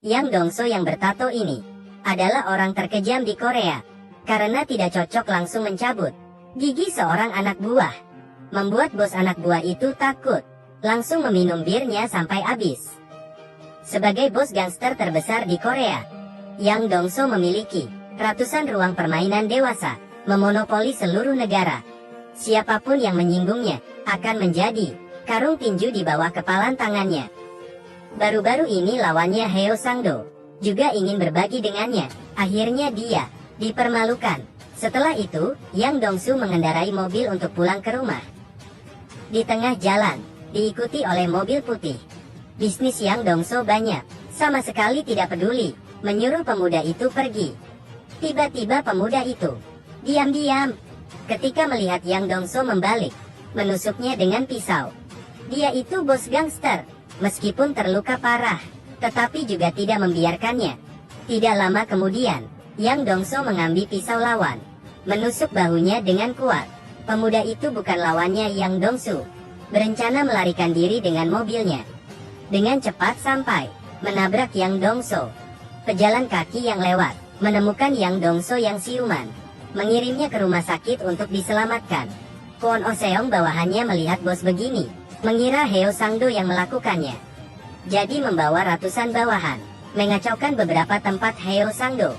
Yang Dongso yang bertato ini adalah orang terkejam di Korea karena tidak cocok langsung mencabut gigi seorang anak buah. Membuat bos anak buah itu takut, langsung meminum birnya sampai habis. Sebagai bos gangster terbesar di Korea, Yang Dongso memiliki ratusan ruang permainan dewasa, memonopoli seluruh negara. Siapapun yang menyinggungnya akan menjadi karung tinju di bawah kepalan tangannya. Baru-baru ini lawannya Heo Sang-do juga ingin berbagi dengannya. Akhirnya dia dipermalukan. Setelah itu, Yang Dongsu mengendarai mobil untuk pulang ke rumah. Di tengah jalan, diikuti oleh mobil putih. Bisnis Yang Dongso banyak, sama sekali tidak peduli, menyuruh pemuda itu pergi. Tiba-tiba pemuda itu diam-diam ketika melihat Yang Dongso membalik, menusuknya dengan pisau. Dia itu bos gangster, meskipun terluka parah, tetapi juga tidak membiarkannya. Tidak lama kemudian, Yang Dongso mengambil pisau lawan, menusuk bahunya dengan kuat. Pemuda itu bukan lawannya Yang Dongsu, berencana melarikan diri dengan mobilnya. Dengan cepat sampai menabrak Yang Dongso. Pejalan kaki yang lewat menemukan Yang Dongso yang siuman, mengirimnya ke rumah sakit untuk diselamatkan. Kwon Oh Seong bawahannya melihat bos begini, mengira Heo Sang-do yang melakukannya. Jadi membawa ratusan bawahan, mengacaukan beberapa tempat Heo Sang-do.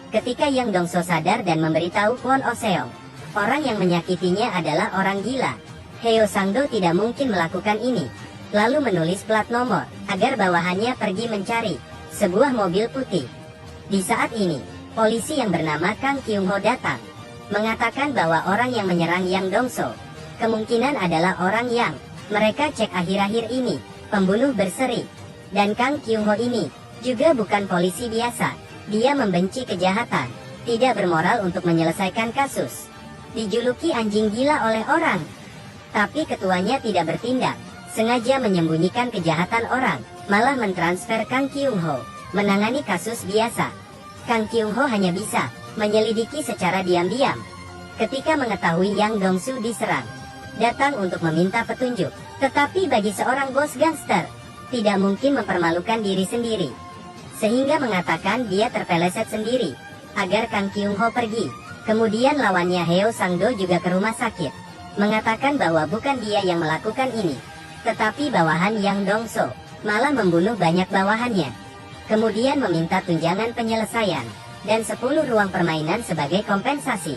Ketika Yang Dongso sadar dan memberitahu Kwon Oh Seong, orang yang menyakitinya adalah orang gila, Heo Sang-do tidak mungkin melakukan ini. Lalu menulis plat nomor, agar bawahannya pergi mencari sebuah mobil putih. Di saat ini, polisi yang bernama Kang Kyung Ho datang, mengatakan bahwa orang yang menyerang Yang Dongso kemungkinan adalah orang yang mereka cek akhir-akhir ini, pembunuh berseri. Dan Kang Kyung Ho ini juga bukan polisi biasa, dia membenci kejahatan, tidak bermoral untuk menyelesaikan kasus. Dijuluki anjing gila oleh orang, tapi ketuanya tidak bertindak, sengaja menyembunyikan kejahatan orang, malah mentransfer Kang Kyung Ho menangani kasus biasa. Kang Kyung Ho hanya bisa menyelidiki secara diam-diam. Ketika mengetahui Yang Dongsu diserang, datang untuk meminta petunjuk. Tetapi bagi seorang bos gangster, tidak mungkin mempermalukan diri sendiri, sehingga mengatakan dia terpeleset sendiri, agar Kang Kyung Ho pergi. Kemudian lawannya Heo Sang-do juga ke rumah sakit, mengatakan bahwa bukan dia yang melakukan ini, tetapi bawahan Yang Dongso, malah membunuh banyak bawahannya. Kemudian meminta tunjangan penyelesaian, dan 10 ruang permainan sebagai kompensasi.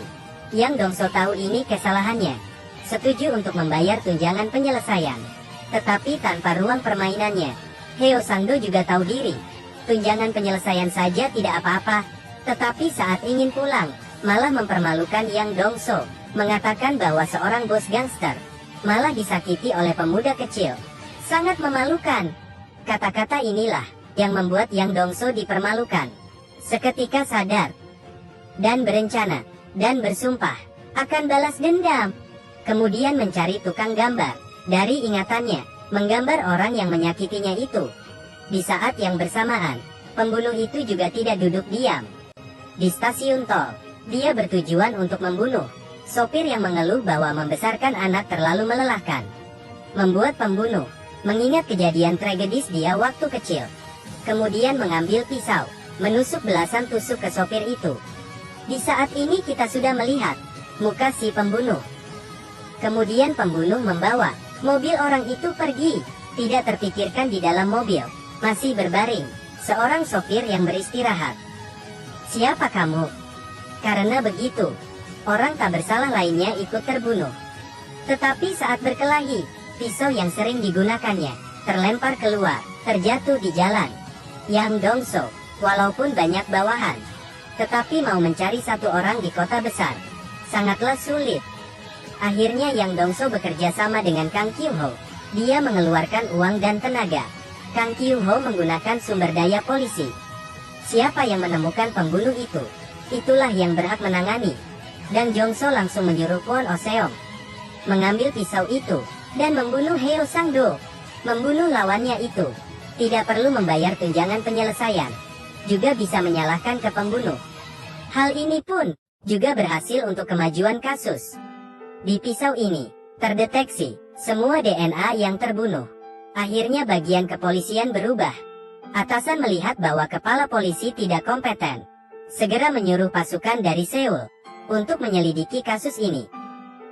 Yang Dongso tahu ini kesalahannya, setuju untuk membayar tunjangan penyelesaian, tetapi tanpa ruang permainannya. Heo Sang-do juga tahu diri, tunjangan penyelesaian saja tidak apa-apa, tetapi saat ingin pulang, malah mempermalukan Yang Dongso, mengatakan bahwa seorang bos gangster malah disakiti oleh pemuda kecil. Sangat memalukan. Kata-kata inilah yang membuat Yang Dongso dipermalukan. Seketika sadar dan berencana dan bersumpah akan balas dendam. Kemudian mencari tukang gambar. Dari ingatannya, menggambar orang yang menyakitinya itu. Di saat yang bersamaan, pembunuh itu juga tidak duduk diam. Di stasiun tol, dia bertujuan untuk membunuh sopir yang mengeluh bahwa membesarkan anak terlalu melelahkan. Membuat pembunuh mengingat kejadian tragedis dia waktu kecil. Kemudian mengambil pisau, menusuk belasan tusuk ke sopir itu. Di saat ini kita sudah melihat muka si pembunuh. Kemudian pembunuh membawa mobil orang itu pergi. Tidak terpikirkan di dalam mobil masih berbaring seorang sopir yang beristirahat. Siapa kamu? Karena begitu, orang tak bersalah lainnya ikut terbunuh. Tetapi saat berkelahi, pisau yang sering digunakannya terlempar keluar, terjatuh di jalan. Yang Dongso, walaupun banyak bawahan, tetapi mau mencari satu orang di kota besar sangatlah sulit. Akhirnya Yang Dongso bekerja sama dengan Kang Kyung Ho. Dia mengeluarkan uang dan tenaga. Kang Kyung Ho menggunakan sumber daya polisi. Siapa yang menemukan pembunuh itu, itulah yang berhak menangani. Dan Jongso langsung menyuruh Kwon Oh Seong mengambil pisau itu dan membunuh Heo Sang-do. Membunuh lawannya itu tidak perlu membayar tunjangan penyelesaian, juga bisa menyalahkan ke pembunuh. Hal ini pun juga berhasil untuk kemajuan kasus. Di pisau ini terdeteksi semua DNA yang terbunuh. Akhirnya bagian kepolisian berubah. Atasan melihat bahwa kepala polisi tidak kompeten, segera menyuruh pasukan dari Seoul untuk menyelidiki kasus ini.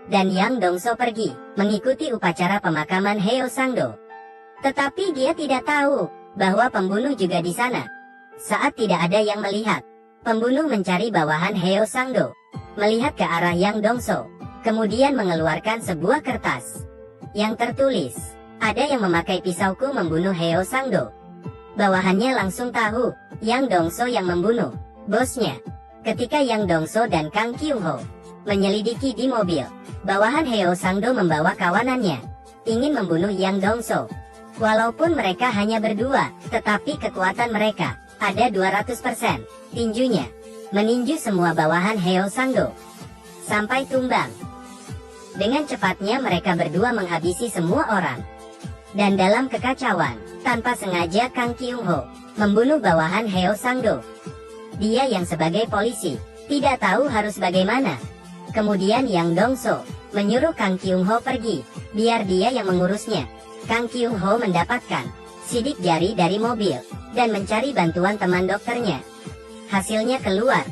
Dan Yang Dongso pergi mengikuti upacara pemakaman Heo Sang-do. Tetapi dia tidak tahu bahwa pembunuh juga di sana. Saat tidak ada yang melihat, pembunuh mencari bawahan Heo Sang-do, melihat ke arah Yang Dongso, kemudian mengeluarkan sebuah kertas yang tertulis, "Ada yang memakai pisauku membunuh Heo Sang-do." Bawahannya langsung tahu Yang Dongso yang membunuh bosnya. Ketika Yang Dongso dan Kang Kyung-ho menyelidiki di mobil, bawahan Heo Sang-do membawa kawanannya, ingin membunuh Yang Dongso. Walaupun mereka hanya berdua, tetapi kekuatan mereka ada 200%. Tinjunya meninju semua bawahan Heo Sang-do sampai tumbang. Dengan cepatnya mereka berdua menghabisi semua orang. Dan dalam kekacauan, tanpa sengaja Kang Kyung-ho membunuh bawahan Heo Sang-do. Dia yang sebagai polisi tidak tahu harus bagaimana. Kemudian Yang Dongso menyuruh Kang Kyung-ho pergi, biar dia yang mengurusnya. Kang Kyung-ho mendapatkan sidik jari dari mobil dan mencari bantuan teman dokternya. Hasilnya keluar,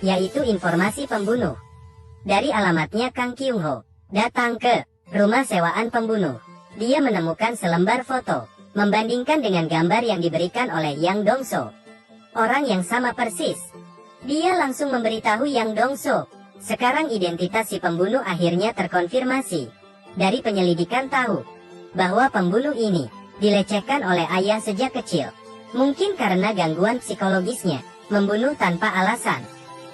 yaitu informasi pembunuh. Dari alamatnya Kang Kyung-ho datang ke rumah sewaan pembunuh. Dia menemukan selembar foto, membandingkan dengan gambar yang diberikan oleh Yang Dongso. Orang yang sama persis. Dia langsung memberitahu Yang Dongso. Sekarang identitas si pembunuh akhirnya terkonfirmasi. Dari penyelidikan tahu bahwa pembunuh ini dilecehkan oleh ayah sejak kecil. Mungkin karena gangguan psikologisnya, membunuh tanpa alasan.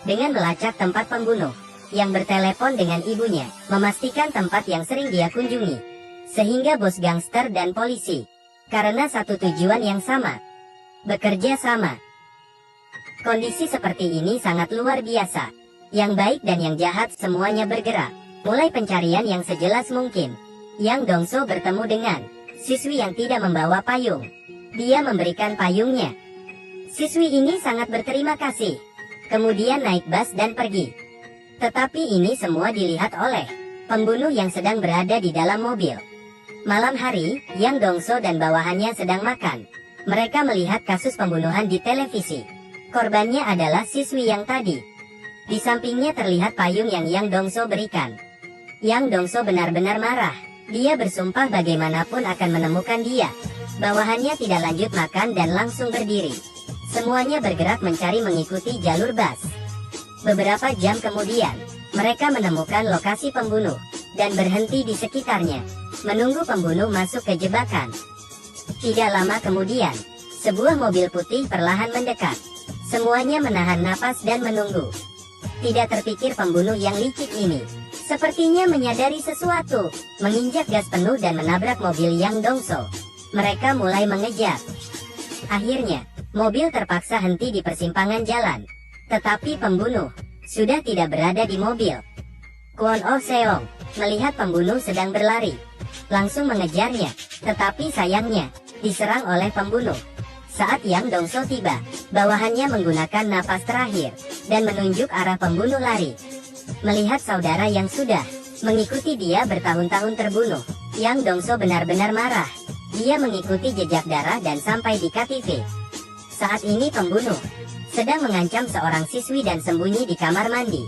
Dengan melacak tempat pembunuh, yang bertelepon dengan ibunya, memastikan tempat yang sering dia kunjungi. Sehingga bos gangster dan polisi, karena satu tujuan yang sama, bekerja sama. Kondisi seperti ini sangat luar biasa. Yang baik dan yang jahat semuanya bergerak. Mulai pencarian yang sejelas mungkin. Yang Dongso bertemu dengan siswi yang tidak membawa payung. Dia memberikan payungnya. Siswi ini sangat berterima kasih. Kemudian naik bus dan pergi. Tetapi ini semua dilihat oleh pembunuh yang sedang berada di dalam mobil. Malam hari, Yang Dongso dan bawahannya sedang makan. Mereka melihat kasus pembunuhan di televisi. Korbannya adalah siswi yang tadi. Di sampingnya terlihat payung yang Yang Dongso berikan. Yang Dongso benar-benar marah. Dia bersumpah bagaimanapun akan menemukan dia. Bawahannya tidak lanjut makan dan langsung berdiri. Semuanya bergerak mencari mengikuti jalur bus. Beberapa jam kemudian, mereka menemukan lokasi pembunuh dan berhenti di sekitarnya, menunggu pembunuh masuk ke jebakan. Tidak lama kemudian, sebuah mobil putih perlahan mendekat. Semuanya menahan napas dan menunggu. Tidak terpikir pembunuh yang licik ini sepertinya menyadari sesuatu, menginjak gas penuh dan menabrak mobil Yang Dongso. Mereka mulai mengejar. Akhirnya, mobil terpaksa henti di persimpangan jalan. Tetapi pembunuh sudah tidak berada di mobil. Kwon Oh Seong melihat pembunuh sedang berlari, langsung mengejarnya, tetapi sayangnya diserang oleh pembunuh. Saat Yang Dongso tiba, bawahannya menggunakan napas terakhir dan menunjuk arah pembunuh lari. Melihat saudara yang sudah mengikuti dia bertahun-tahun terbunuh, Yang Dongso benar-benar marah. Dia mengikuti jejak darah dan sampai di KTV. Saat ini pembunuh sedang mengancam seorang siswi dan sembunyi di kamar mandi.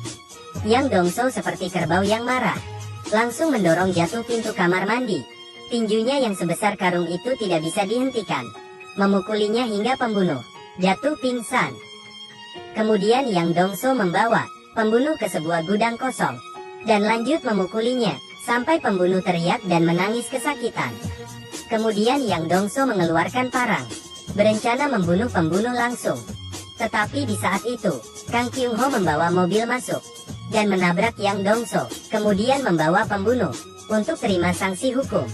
Yang Dongso seperti kerbau yang marah, langsung mendorong jatuh pintu kamar mandi. Tinjunya yang sebesar karung itu tidak bisa dihentikan, memukulinya hingga pembunuh jatuh pingsan. Kemudian Yang Dongso membawa pembunuh ke sebuah gudang kosong dan lanjut memukulinya sampai pembunuh teriak dan menangis kesakitan. Kemudian Yang Dongso mengeluarkan parang, berencana membunuh pembunuh langsung. Tetapi di saat itu, Kang Kyung-ho membawa mobil masuk dan menabrak Yang Dongso, kemudian membawa pembunuh untuk terima sanksi hukum.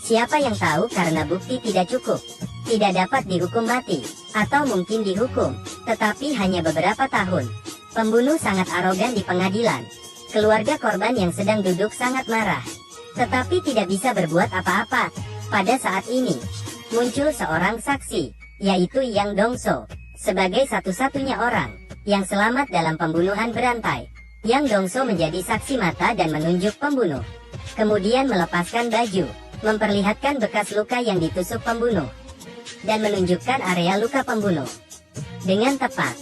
Siapa yang tahu, karena bukti tidak cukup, tidak dapat dihukum mati, atau mungkin dihukum, tetapi hanya beberapa tahun. Pembunuh sangat arogan di pengadilan. Keluarga korban yang sedang duduk sangat marah, tetapi tidak bisa berbuat apa-apa. Pada saat ini, muncul seorang saksi, yaitu Yang Dongso, sebagai satu-satunya orang yang selamat dalam pembunuhan berantai. Yang Dongso menjadi saksi mata dan menunjuk pembunuh. Kemudian melepaskan baju, memperlihatkan bekas luka yang ditusuk pembunuh. dan menunjukkan area luka pembunuh dengan tepat.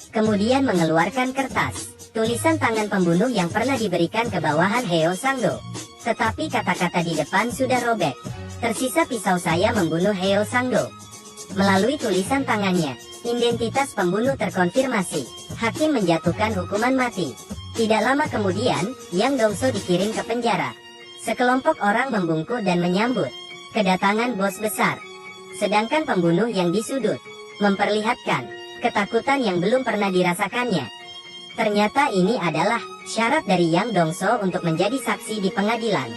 Kemudian mengeluarkan kertas tulisan tangan pembunuh yang pernah diberikan ke bawahan Heo Sangdo. Tetapi kata-kata di depan sudah robek. Tersisa pisau saya membunuh Heo Sangdo. Melalui tulisan tangannya, identitas pembunuh terkonfirmasi. Hakim menjatuhkan hukuman mati. Tidak lama kemudian, Yang Dongso dikirim ke penjara. Sekelompok orang membungkuk dan menyambut kedatangan bos besar. Sedangkan pembunuh yang disudut memperlihatkan ketakutan yang belum pernah dirasakannya. Ternyata ini adalah syarat dari Yang Dongso untuk menjadi saksi di pengadilan.